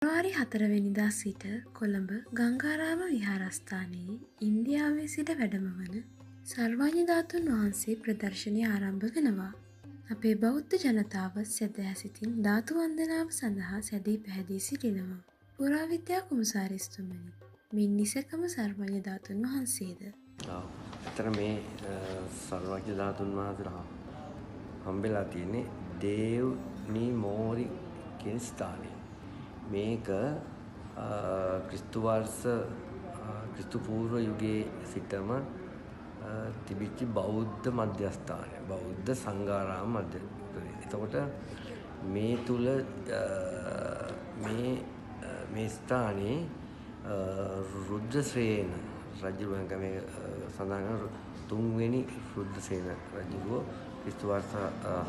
පෙබරවාරි 4 වෙනිදා සිට කොළඹ ගංගාරාම විහාරස්ථානයේ ඉන්දියාවේ සිට වැඩම වන සර්වඥ ධාතුන් වහන්සේ ප්‍රදර්ශනය ආරම්භ වෙනවා. අපේ බෞද්ධ ජනතාව සැදැහැ සිතින් ධාතු වන්දනාව සඳහා සැදී පැහැදී සිටිනවා. පුරාවිද්‍යා කුමසාරිස්තුමනි, මින් නිසකම සර්වඥ ධාතුන් වහන්සේද? ඇත්තට මේ සර්වඥ ධාතුන් වහන්සේලා හම්බෙලා තියෙන්නේ දේව්නි මෝරි කියන ස්ථානයේ. මේක ක්‍රිස්තු වර්ෂ ක්‍රිස්තු පූර්ව යුගයේ සිටම තිබිච්ච බෞද්ධ මධ්‍යස්ථානය, බෞද්ධ සංඝාරාම මධ්‍යස්ථානය. එතකොට මේ තුල මේ ස්ථානයේ රුද්‍රසේන රජුගෙන් මේ සඳහන් කරන තුන්වෙනි රුද්‍රසේන රජුව ක්‍රිස්තු වර්ෂ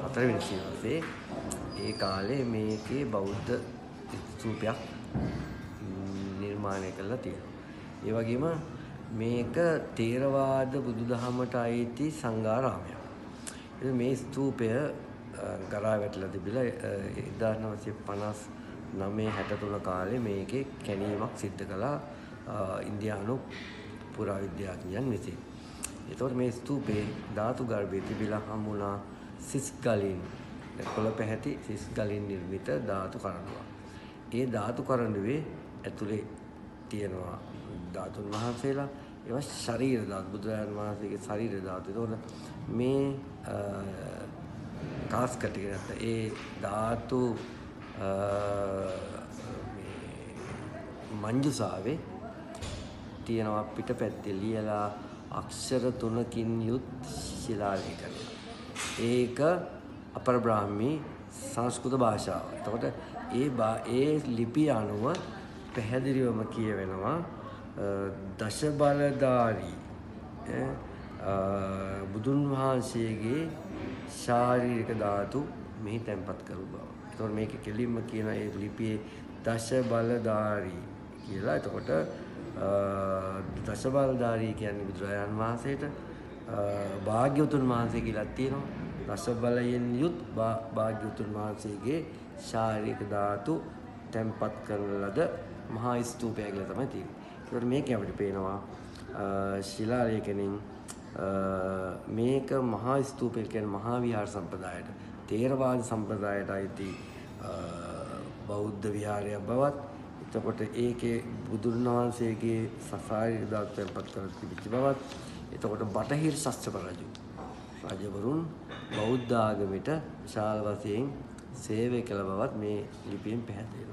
4 වෙනි සියවසේ ඒ කාලේ මේකේ බෞද්ධ ස්තූපයක් නිර්මාණය කරලා තියෙනවා. ඒ වගේම මේක ථේරවාද බුදුදහමට අයිති සංඝාරාමයක්. ඉතින් මේ ස්තූපය ගරා වැටලා තිබිලා 1959 63 කාලේ මේකේ කැණීමක් සිද්ධ කළා ඉන්දියානු පුරාවිද්‍යාඥයන් විසින්. ඒතකොට මේ ස්තූපේ ධාතු ගර්භයේ තිබිලා හමුණා සිස් ගලින්, කොළ පැහැති සිස් ගලින් නිර්මිත ධාතු කරඬුවක්. ඒ ධාතු කරඬුවේ ඇතුලේ තියෙනවා ධාතුන් වහන්සේලා. ඒවා ශරීර ධාතු, බුදුරජාණන් වහන්සේගේ ශරීර ධාතු. ඒතකොට මේ කාස්කට් එක නැත්නම් ඒ ධාතු මංජුසාවේ තියෙනවා පිටපැත්තේ ලියලා අක්ෂර 3කින් යුත් ශිලාලේඛනය. ඒක අපර බ්‍රාහ්මී සංස්කෘත භාෂාව. එතකොට ඒ ලිපිය අනුව පැහැදිලිවම කියවෙනවා දශබලධාරී බුදුන් වහන්සේගේ ශාරීරික ධාතු මෙහි තැන්පත් කරු බව. එතකොට මේක කෙලින්ම කියන ඒ ලිපියේ දශබලධාරී කියලා. එතකොට දශබලධාරී කියන්නේ බුදුරජාණන් වහන්සේට භාග්‍යවතුන් වහන්සේ කියලා තියෙනවා. දශබලයෙන් යුත් භාග්‍යවතුන් වහන්සේගේ ශාරීරික ධාතු තැන්පත් කරන ලද මහා ස්තූපය කියලා තමයි තියෙන්නේ. ඒකට මේක අපිට පේනවා ශිලාලේඛනෙන් මේක මහා ස්තූපය කියන්නේ මහා විහාර සම්ප්‍රදායට, ථේරවාද සම්ප්‍රදායට අයිති බෞද්ධ විහාරයක් බවත්, එතකොට ඒකේ බුදුන් වහන්සේගේ ශාරීරික ධාතු තැන්පත් කරලා තිබිච්ච බවත්, එතකොට බටහිර ශාස්ත්‍රප රජවරුන් බෞද්ධ ආගමට විශාල වශයෙන් සේවය කළ බවත් මේ ලිපියෙන් පැහැදිලි වෙනවා.